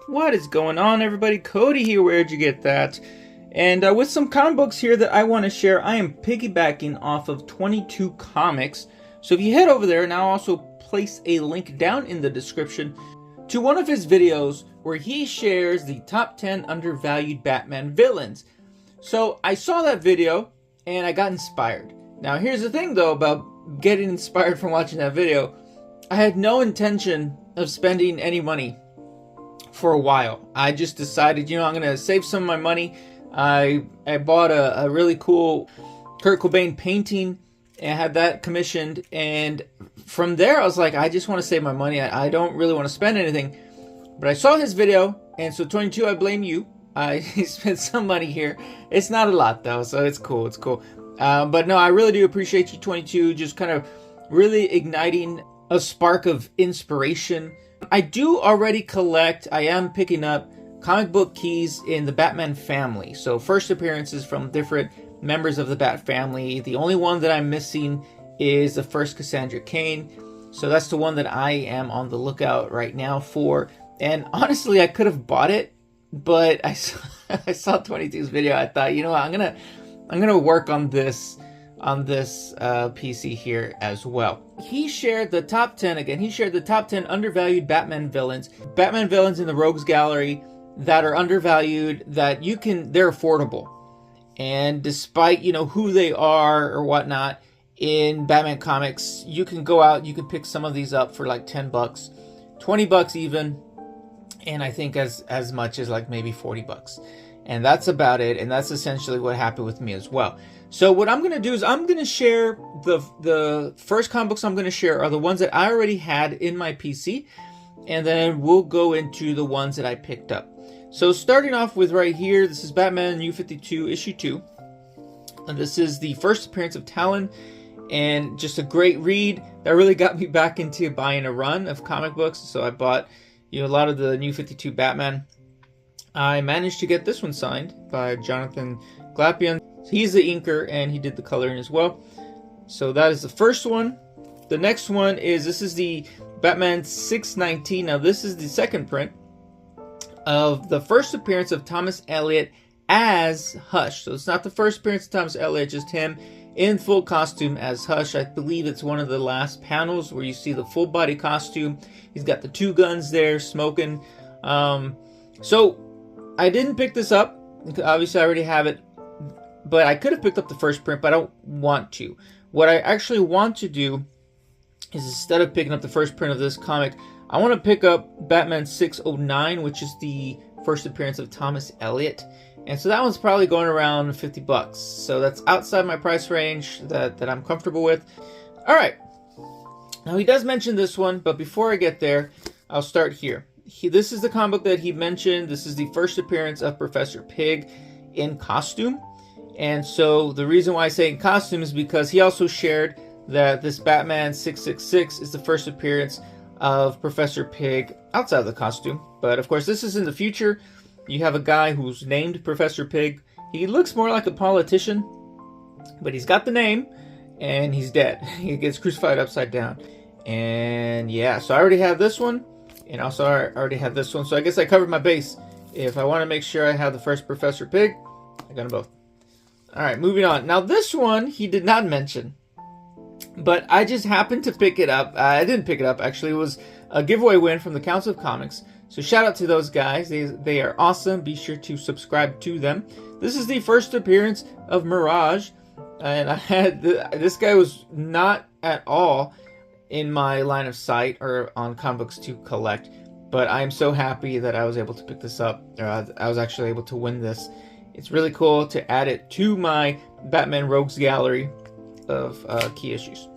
What is going on, everybody? Cody here, where'd you get that? And with some comic books here that I want to share, I am piggybacking off of 22 Comics. So if you head over there, and I'll also place a link down in the description to one of his videos where he shares the top 10 undervalued Batman villains. So I saw that video and I got inspired. Now here's the thing though about getting inspired from watching that video. I had no intention of spending any money for a while. I just decided, I'm going to save some of my money. I bought a really cool Kurt Cobain painting and had that commissioned. And from there, I was like, I just want to save my money. I don't really want to spend anything. But I saw his video, and so 22, I blame you. I spent some money here. It's not a lot, though, so it's cool. It's cool. But no, I really do appreciate you, 22, just kind of really igniting a spark of inspiration. I do already collect, I am picking up comic book keys in the Batman family. So first appearances from different members of the Bat family. The only one that I'm missing is the first Cassandra Cain. So that's the one that I am on the lookout right now for. And honestly, I could have bought it, but I saw 22's video. I thought, I'm gonna work on this PC here as well. He shared the top 10 again. He shared the top 10 undervalued Batman villains in the Rogues Gallery that are undervalued, that they're affordable. And despite, who they are or whatnot in Batman comics, you can go out, you can pick some of these up for like $10, $20 even. And I think as much as like maybe $40. And that's about it. And that's essentially what happened with me as well. So what I'm going to do is I'm going to share the first comic books I'm going to share are the ones that I already had in my PC. And then we'll go into the ones that I picked up. So starting off with right here, this is Batman New 52 issue 2. And this is the first appearance of Talon. And just a great read that really got me back into buying a run of comic books. So I bought a lot of the New 52 Batman. I managed to get this one signed by Jonathan Glapion. He's the inker and he did the coloring as well. So that is the first one. The next one this is the Batman 619. Now this is the second print of the first appearance of Thomas Elliot as Hush. So it's not the first appearance of Thomas Elliot, just him in full costume as Hush. I believe it's one of the last panels where you see the full body costume. He's got the two guns there smoking. So I didn't pick this up. Obviously I already have it. But I could have picked up the first print, but I don't want to. What I actually want to do is, instead of picking up the first print of this comic, I want to pick up Batman 609, which is the first appearance of Thomas Elliot. And so that one's probably going around $50. So that's outside my price range that I'm comfortable with. All right. Now he does mention this one, but before I get there, I'll start here. This is the comic book that he mentioned. This is the first appearance of Professor Pig in costume. And so the reason why I say in costume is because he also shared that this Batman 666 is the first appearance of Professor Pig outside of the costume. But of course, this is in the future. You have a guy who's named Professor Pig. He looks more like a politician, but he's got the name and he's dead. He gets crucified upside down. And yeah, so I already have this one. And also I already have this one. So I guess I covered my base. If I want to make sure I have the first Professor Pig, I got them both. Alright, moving on. Now this one, he did not mention, but I just happened to pick it up. I didn't pick it up, actually. It was a giveaway win from the Council of Comics. So shout out to those guys. They are awesome. Be sure to subscribe to them. This is the first appearance of Mirage. And I had this guy was not at all in my line of sight or on comic books to collect. But I am so happy that I was able to pick this up. Or I was actually able to win this. It's really cool to add it to my Batman Rogues Gallery of key issues.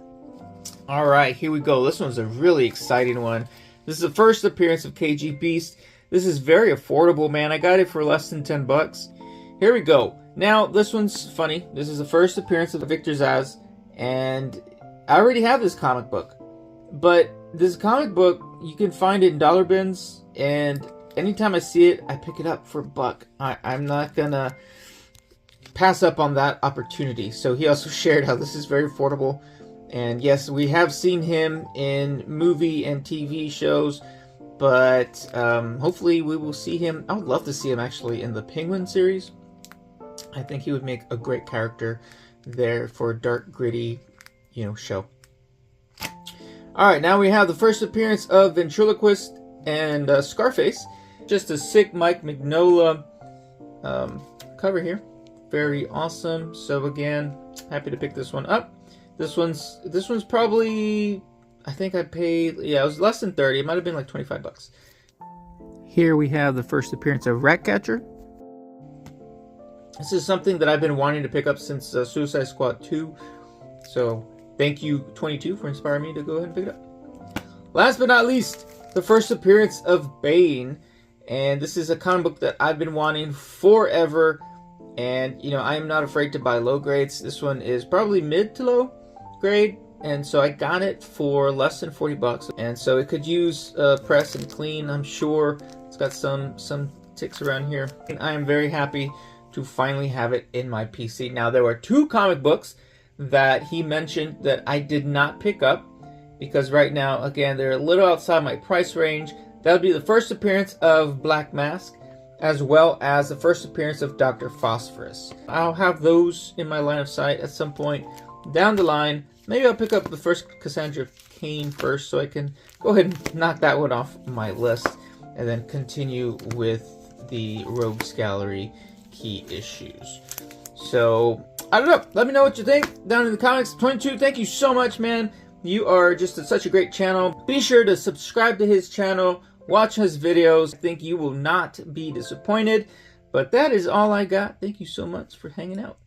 Alright, here we go. This one's a really exciting one. This is the first appearance of KG Beast. This is very affordable, man. I got it for less than $10. Here we go. Now, this one's funny. This is the first appearance of Victor Zsasz, and I already have this comic book. But this comic book, you can find it in dollar bins, and anytime I see it, I pick it up for $1. I'm not gonna pass up on that opportunity. So he also shared how this is very affordable. And yes, we have seen him in movie and TV shows But hopefully we will see him. I would love to see him actually in the Penguin series. I think he would make a great character there for a dark, gritty, show. Alright, now we have the first appearance of Ventriloquist and Scarface. Just a sick Mike Mignola cover here. Very awesome. So again, happy to pick this one up. This one's probably, I think I paid, it was less than 30. It might have been like 25 bucks. Here we have the first appearance of Ratcatcher. This is something that I've been wanting to pick up since Suicide Squad 2. So thank you, 22, for inspiring me to go ahead and pick it up. Last but not least, the first appearance of Bane. And this is a comic book that I've been wanting forever. And, I am not afraid to buy low grades. This one is probably mid to low grade. And so I got it for less than 40 bucks. And so it could use press and clean, I'm sure. It's got some ticks around here. And I am very happy to finally have it in my PC. Now, there were 2 comic books that he mentioned that I did not pick up. Because right now, again, they're a little outside my price range. That would be the first appearance of Black Mask, as well as the first appearance of Dr. Phosphorus. I'll have those in my line of sight at some point down the line. Maybe I'll pick up the first Cassandra Cain first, so I can go ahead and knock that one off my list, and then continue with the Rogues Gallery key issues. So, I don't know. Let me know what you think down in the comments. 22, thank you so much, man. You are just such a great channel. Be sure to subscribe to his channel. Watch his videos. I think you will not be disappointed. But that is all I got. Thank you so much for hanging out.